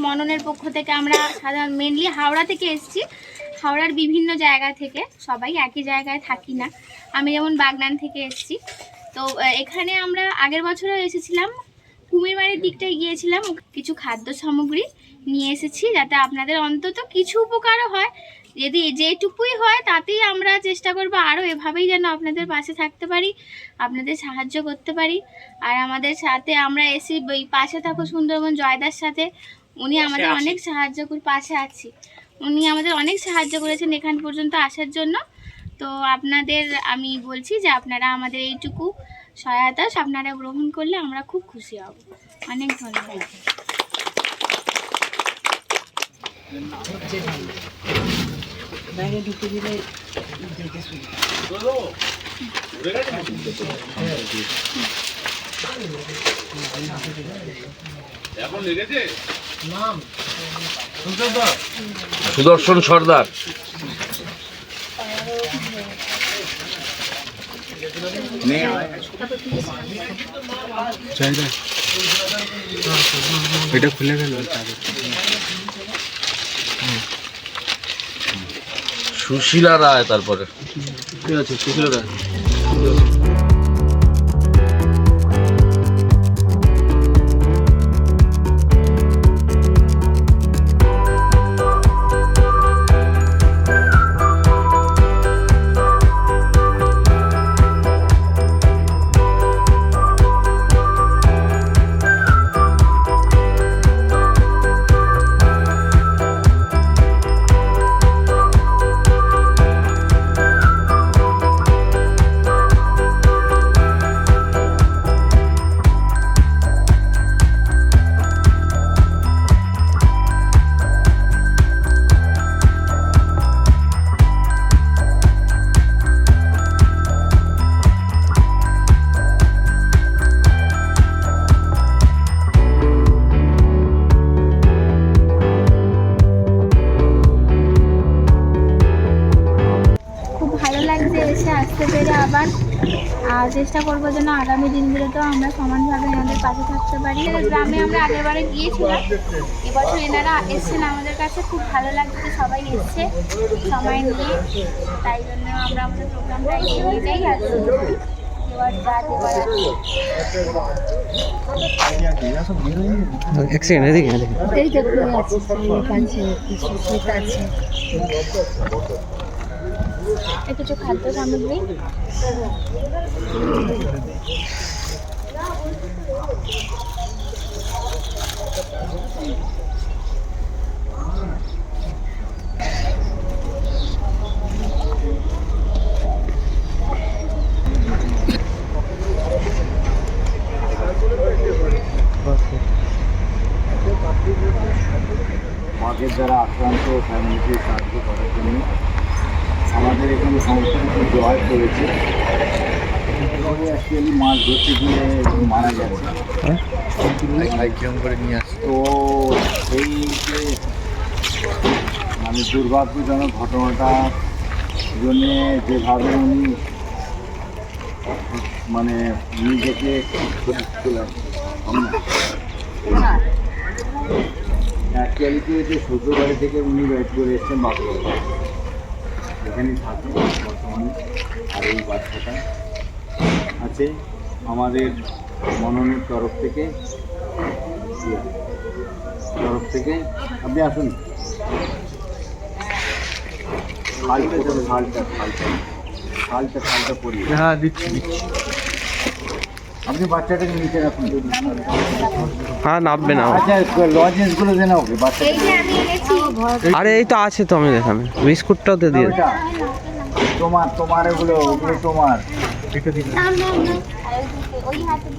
মননের পক্ষ থেকে আমরা সাধারণ মেনলি হাওড়া থেকে এসেছি। হাওড়ার বিভিন্ন জায়গা থেকে, সবাই একই জায়গায় থাকি না। আমি যেমন বাগনান থেকে এসেছি। তো এখানে আমরা আগের বছরও এসেছিলাম, কুমিরমারির দিকটায় গিয়েছিলাম, কিছু খাদ্য সামগ্রী নিয়ে এসেছি যাতে আপনাদের অন্তত কিছু উপকারও হয়। যদি যেটুকুই হয় তাতেই আমরা চেষ্টা করব আরও এভাবেই যেন আপনাদের পাশে থাকতে পারি, আপনাদের সাহায্য করতে পারি। আর আমাদের সাথে আমরা এসে ওই পাশে থাকো সুন্দরবন জয়দার সাথে, উনি আমাদের অনেক সাহায্য করে, পাশে আছি, উনি আমাদের অনেক সাহায্য করেছেন এখান পর্যন্ত আসার জন্য। তো আপনাদের আমি বলছি যে আপনারা আমাদের এইটুকু সহায়তা আপনারা গ্রহণ করলে আমরা খুব খুশি হব। অনেক ধন্যবাদ। সুদর্শন সর্দার, এটা খুলে গেল। সুশীলা রায়, তারপরে ঠিক আছে সুশীলা রায়। আসতে পেরে আবার চেষ্টা করবো যেন আগামী দিনগুলোতেও আমরা সমানভাবে এনাদের পাশে থাকতে পারি। গ্রামে আমরা আগেরবারে গিয়েছিলাম, এবছর এনারা এসছেন আমাদের কাছে, খুব ভালো লাগছে, সবাই এসছে সময় নিয়ে, তাই জন্য আমরা আমাদের প্রোগ্রামটা এগিয়ে যাই। আর কিছু খাদ্য সামগ্রী মাছের দ্বারা আক্রান্ত ফ্যামিলিকে সাহায্য করার জন্য আমাদের এখানে সংস্থা জয় করেছে। অ্যাকচুয়ালি মাছ ধরতে গিয়ে মারা গেছে, করে নিয়ে আসছে। তো সেই যে মানে দুর্ভাগ্যজনক ঘটনাটা জন্যে যেভাবে উনি মানে নিজেকে অ্যাকচুয়ালিতে যে শ্বশুরবাড়ি থেকে উনি ওয়েট করে এসছেন বাঁকুড়া, এখানেই থাকে বর্তমানে। আর এই বাচ্চাটা আছে আমাদের মননের তরফ থেকে আপনি আসুন। খালটা পড়ি। হ্যাঁ দিচ্ছি। আপনি বাচ্চাটাকে নিচে রাখুন। হ্যাঁ নামবে না। আচ্ছা লজেন্সগুলো দেন ওকে বাচ্চা। আরে এই তো আছে তো, আমি দেখাবে বিস্কুটটাও তো দিয়ে তোমার এগুলো তোমার। ওই হাতে